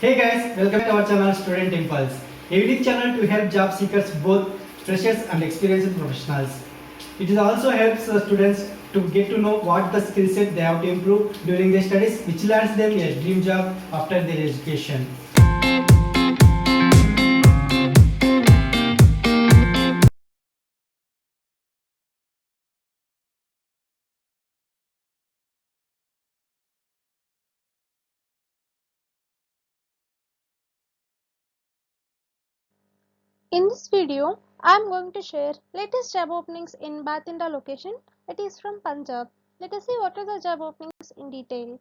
Hey guys, welcome to our channel Student Impulse, a unique channel to help job seekers, both freshers and experienced professionals. It also helps students to get to know what the skill set they have to improve during their studies, which lands them a dream job after their education. In this video, I am going to share latest job openings in Bathinda location. It is from Punjab. Let us see what are the job openings in detail.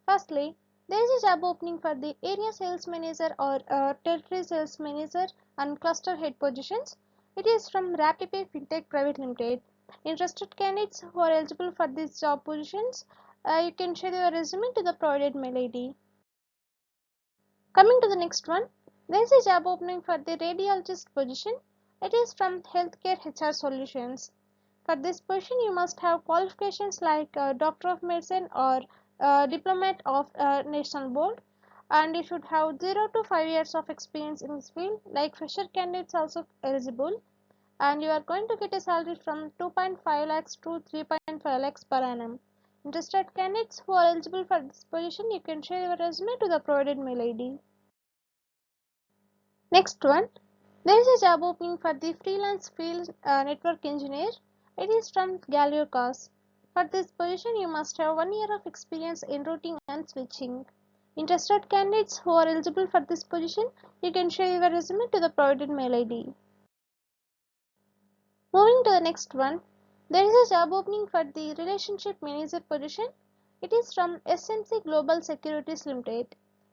Firstly, there is a job opening for the area sales manager or territory sales manager and cluster head positions. It is from Rapipay Fintech Private Limited. Interested candidates who are eligible for these job positions, you can share your resume to the provided mail ID. Coming to the next one, there is a job opening for the radiologist position. It is from Healthcare HR Solutions. For this position, you must have qualifications like Doctor of Medicine or Diplomat of National Board, and you should have 0 to 5 years of experience in this field. Like fresher candidates also eligible, and you are going to get a salary from 2.5 lakhs to 3.5 lakhs per annum. Interested candidates who are eligible for this position, you can share your resume to the provided mail ID. Next one, there is a job opening for the freelance field network engineer. It is from Galio Cars. For this position, you must have 1 year of experience in routing and switching. Interested candidates who are eligible for this position, you can share your resume to the provided mail ID. Moving to the next one, there is a job opening for the relationship manager position. It is from SMC Global Securities Limited.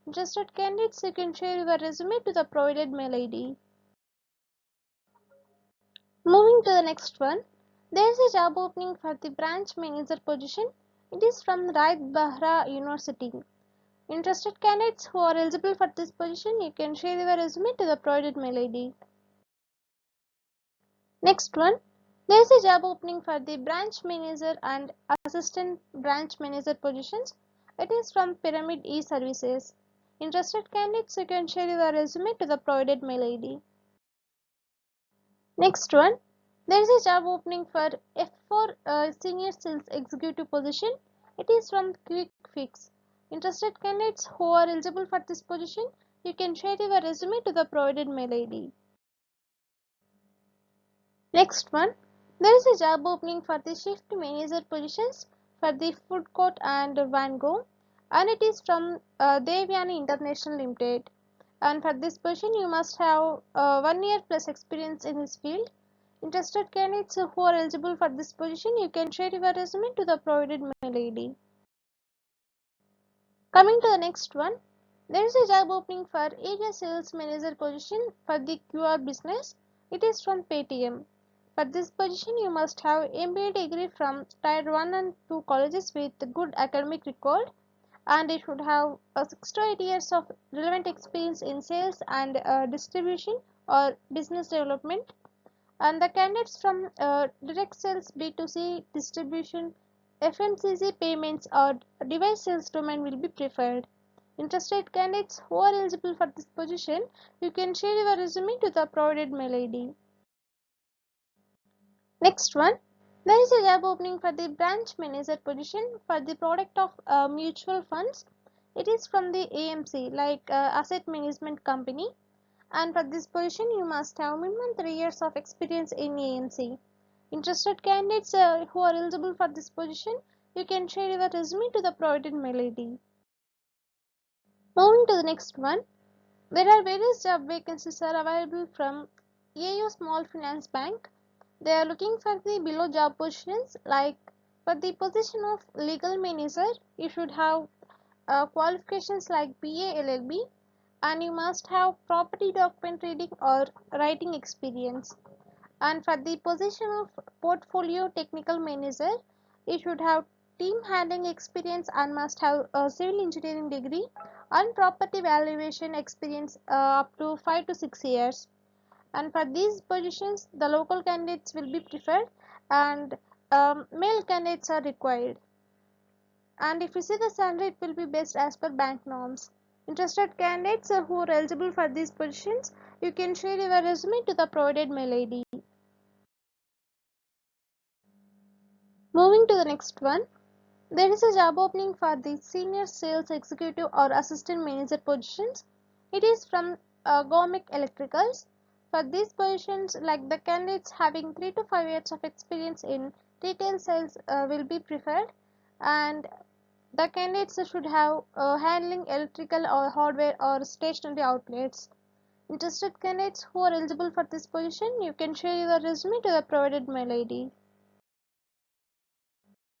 Interested candidates, you can share your resume to the provided mail ID. Moving to the next one, there is a job opening for the branch manager position. It is from Raid Bahra University. Interested candidates who are eligible for this position, you can share your resume to the provided mail ID. Next one, there is a job opening for the branch manager and assistant branch manager positions. It is from Pyramid E-Services. Interested candidates, you can share your resume to the provided mail ID. Next one, there is a job opening for F4 Senior Sales Executive position. It is from Quick Fix. Interested candidates who are eligible for this position, you can share your resume to the provided mail ID. Next one, there is a job opening for the shift manager positions for the food court and Van Gogh, and it is from Devyani International Limited. And for this position, you must have 1 year plus experience in this field. Interested candidates who are eligible for this position, you can share your resume to the provided mail ID. Coming to the next one, there is a job opening for area sales manager position for the QR business. It is from Paytm. For this position, you must have MBA degree from Tier 1 and 2 colleges with good academic record, and it should have 6 to 8 years of relevant experience in sales and distribution or business development. And the candidates from direct sales, B2C distribution, FMCG payments or device sales domain will be preferred. Interested candidates who are eligible for this position, you can share your resume to the provided mail ID. Next one, there is a job opening for the branch manager position for the product of mutual funds. It is from the AMC, like asset management company, and for this position you must have minimum 3 years of experience in AMC. Interested candidates who are eligible for this position, you can share your resume to the provided mail ID. Moving to the next one, there are various job vacancies are available from AU Small Finance Bank. They are looking for the below job positions, like for the position of legal manager, you should have qualifications like BA LLB, and you must have property document reading or writing experience. And for the position of portfolio technical manager, you should have team handling experience and must have a civil engineering degree and property valuation experience up to 5 to 6 years. And for these positions, the local candidates will be preferred, and male candidates are required. And if you see the salary, it will be based as per bank norms. Interested candidates who are eligible for these positions, you can share your resume to the provided mail ID. Moving to the next one, there is a job opening for the senior sales executive or assistant manager positions. It is from Gomic Electricals. For these positions, like the candidates having 3 to 5 years of experience in retail sales will be preferred, and the candidates should have handling electrical or hardware or stationery outlets. Interested candidates who are eligible for this position, you can share your resume to the provided mail ID.